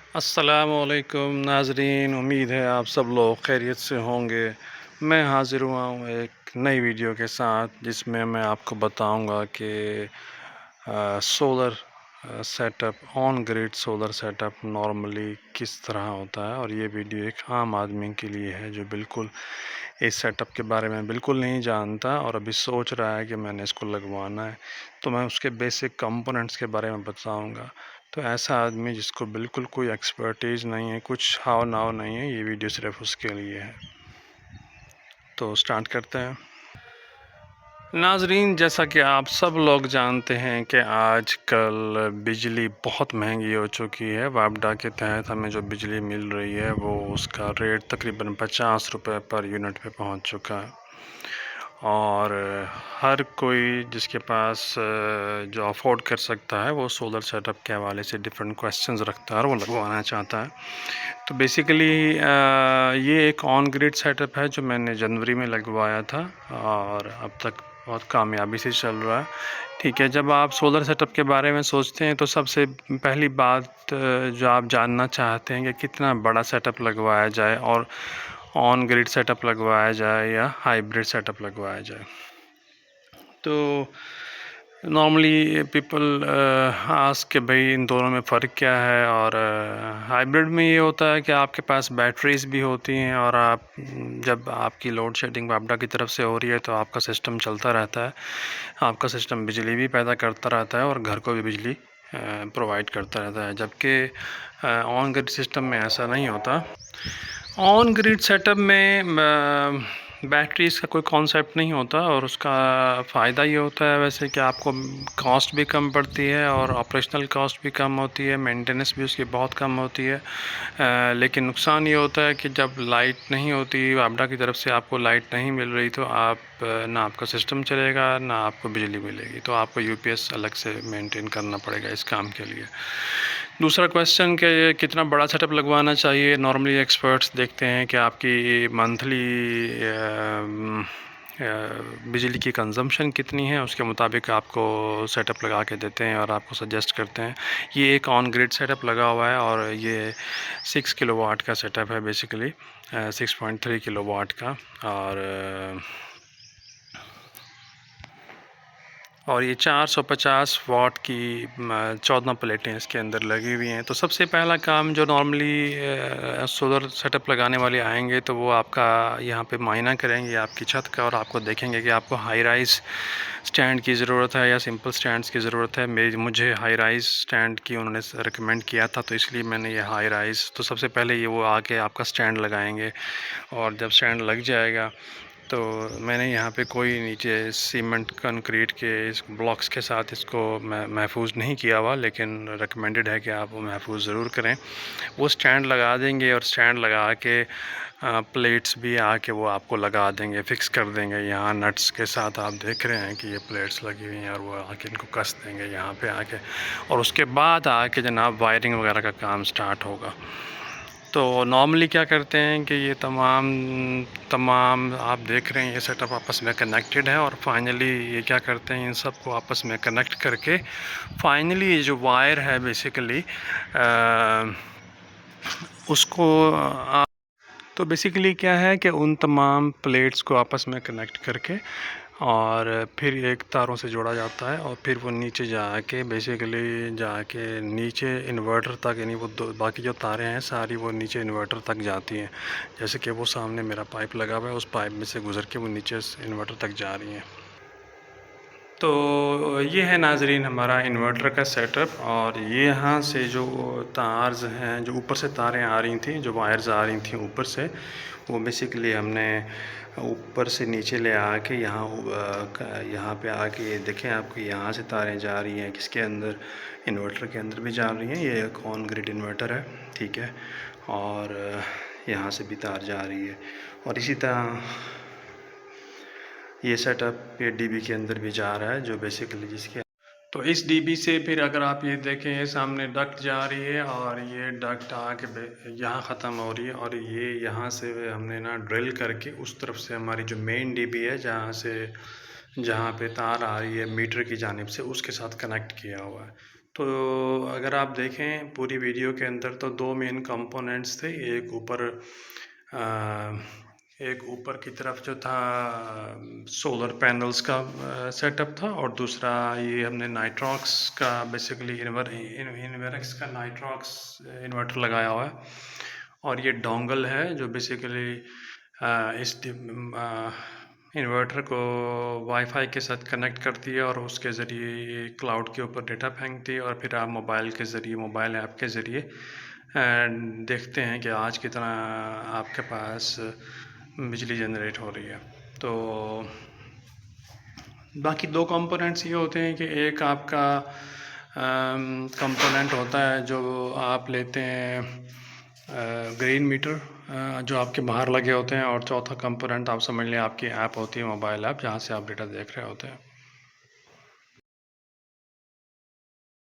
अस्सलामुअलैकुम नाज़रीन, उम्मीद है आप सब लोग खैरियत से होंगे। मैं हाज़िर हुआ हूँ एक नई वीडियो के साथ जिसमें मैं आपको बताऊंगा कि solar setup, on grid solar setup normally किस तरह होता है। और ये वीडियो एक आम आदमी के लिए है जो बिल्कुल इस सेटअप के बारे में बिल्कुल नहीं जानता और अभी सोच रहा है कि मैंने इसको लगवाना है। तो मैं उसके बेसिक कंपोनेंट्स के बारे में बताऊंगा। तो ऐसा आदमी जिसको बिल्कुल कोई एक्सपर्टीज़ नहीं है, कुछ हाव नाव नहीं है, ये वीडियो सिर्फ उसके लिए है। तो स्टार्ट करते हैं। नाजरीन, जैसा कि आप सब लोग जानते हैं कि आजकल बिजली बहुत महंगी हो चुकी है। वापडा के तहत हमें जो बिजली मिल रही है वो उसका रेट तकरीबन 50 रुपये पर यूनिट पे पहुंच चुका है। और हर कोई जिसके पास जो अफोर्ड कर सकता है वो सोलर सेटअप के हवाले से डिफरेंट क्वेश्चंस रखता है और वो लगवाना चाहता है। तो बेसिकली ये एक ऑन ग्रिड सेटअप है जो मैंने जनवरी में लगवाया था और अब तक बहुत कामयाबी से चल रहा है। ठीक है, जब आप सोलर सेटअप के बारे में सोचते हैं तो सबसे पहली बात जो आप जानना चाहते हैं कि कितना बड़ा सेटअप लगवाया जाए और ऑन ग्रिड सेटअप लगवाया जाए या हाइब्रिड सेटअप लगवाया जाए। तो नॉर्मली पीपल आस्क के भाई इन दोनों में फ़र्क क्या है। और हाइब्रिड में ये होता है कि आपके पास बैटरीज भी होती हैं और आप जब आपकी लोड शेडिंग वापडा की तरफ से हो रही है तो आपका सिस्टम चलता रहता है, आपका सिस्टम बिजली भी पैदा करता रहता है और घर को भी बिजली प्रोवाइड करता रहता है। जबकि ऑन ग्रिड सिस्टम में ऐसा नहीं होता। ऑन ग्रिड सेटअप में बैटरीज़ का कोई कॉन्सेप्ट नहीं होता और उसका फ़ायदा ये होता है वैसे कि आपको कॉस्ट भी कम पड़ती है और ऑपरेशनल कॉस्ट भी कम होती है, मेंटेनेंस भी उसकी बहुत कम होती है। लेकिन नुकसान ये होता है कि जब लाइट नहीं होती, वापडा की तरफ से आपको लाइट नहीं मिल रही तो आप ना आपका सिस्टम चलेगा ना आपको बिजली मिलेगी। तो आपको यूपीएस अलग से मेंटेन करना पड़ेगा इस काम के लिए। दूसरा क्वेश्चन कि कितना बड़ा सेटअप लगवाना चाहिए। नॉर्मली एक्सपर्ट्स देखते हैं कि आपकी मंथली बिजली की कंजम्पशन कितनी है, उसके मुताबिक आपको सेटअप लगा के देते हैं और आपको सजेस्ट करते हैं। ये एक ऑन ग्रिड सेटअप लगा हुआ है और ये 6 किलोवाट का सेटअप है, बेसिकली 6.3 किलोवाट का। और ये 450 वाट की 14 प्लेटें इसके अंदर लगी हुई हैं। तो सबसे पहला काम जो नॉर्मली सोलर सेटअप लगाने वाले आएंगे तो वो आपका यहाँ पे मायना करेंगे आपकी छत का और आपको देखेंगे कि आपको हाई राइज़ स्टैंड की ज़रूरत है या सिंपल स्टैंड्स की ज़रूरत है। मुझे हाई राइज़ स्टैंड की उन्होंने रिकमेंड किया था तो इसलिए मैंने ये हाई राइज़। तो सबसे पहले ये वो आके आपका स्टैंड लगाएंगे और जब स्टैंड लग जाएगा तो मैंने यहाँ पे कोई नीचे सीमेंट कंक्रीट के इस ब्लॉक्स के साथ इसको महफूज नहीं किया हुआ, लेकिन रिकमेंडेड है कि आप वो महफूज ज़रूर करें। वो स्टैंड लगा देंगे और स्टैंड लगा के प्लेट्स भी आके वो आपको लगा देंगे, फिक्स कर देंगे। यहाँ नट्स के साथ आप देख रहे हैं कि ये प्लेट्स लगी हुई हैं और वो आके इनको कस देंगे यहाँ पे आके, और उसके बाद आके जनाब वायरिंग वगैरह का काम स्टार्ट होगा। तो नॉर्मली क्या करते हैं कि ये तमाम आप देख रहे हैं ये सेटअप आपस में कनेक्टेड है और फाइनली ये क्या करते हैं इन सब को आपस में कनेक्ट करके फाइनली ये जो वायर है बेसिकली उसको तो बेसिकली क्या है कि उन तमाम प्लेट्स को आपस में कनेक्ट करके और फिर एक तारों से जोड़ा जाता है और फिर वो नीचे जाके बेसिकली जाके नीचे इन्वर्टर तक, यानी वो बाकी जो तारें हैं सारी वो नीचे इन्वर्टर तक जाती हैं। जैसे कि वो सामने मेरा पाइप लगा हुआ है, उस पाइप में से गुज़र के वो नीचे इन्वर्टर तक जा रही हैं। तो ये है नाजरीन हमारा इन्वर्टर का सेटअप। और ये यहाँ से जो तार्स हैं, जो ऊपर से तारें आ रही थी, जो वायर्स आ रही थी ऊपर से, वो बेसिकली हमने ऊपर से नीचे ले आके यहाँ पे आके देखें आपको यहाँ से तारें जा रही हैं, किसके अंदर, इन्वर्टर के अंदर भी जा रही हैं। ये एक ऑन ग्रिड इन्वर्टर है, ठीक है। और यहाँ से भी तार जा रही है और इसी तरह ये सेटअप ये डीबी के अंदर भी जा रहा है, जो बेसिकली जिसके तो इस डीबी से फिर अगर आप ये देखें ये सामने डक्ट जा रही है और ये डक्ट आके यहाँ ख़त्म हो रही है और ये यहाँ से हमने ना ड्रिल करके उस तरफ से हमारी जो मेन डीबी है जहाँ पे तार आ रही है मीटर की जानिब से, उसके साथ कनेक्ट किया हुआ है। तो अगर आप देखें पूरी वीडियो के अंदर तो दो मेन कंपोनेंट्स थे। अ, एक ऊपर की तरफ जो था सोलर पैनल्स का सेटअप था, और दूसरा ये हमने नाइट्रॉक्स का बेसिकली इन्वेरेक्स का नाइट्रॉक्स इन्वर्टर लगाया हुआ है। और ये डोंगल है जो बेसिकली इस इन्वर्टर को वाईफाई के साथ कनेक्ट करती है, और उसके ज़रिए ये क्लाउड के ऊपर डेटा फेंकती है, और फिर आप मोबाइल के ज़रिए, मोबाइल ऐप के ज़रिए देखते हैं कि आज कितना आपके पास बिजली जनरेट हो रही है। तो बाकी दो कंपोनेंट्स ये होते हैं कि एक आपका कंपोनेंट होता है जो आप लेते हैं ग्रीन मीटर, जो आपके बाहर लगे होते हैं, और चौथा कंपोनेंट आप समझ लें आपकी ऐप होती है, मोबाइल ऐप, जहाँ से आप डेटा देख रहे होते हैं।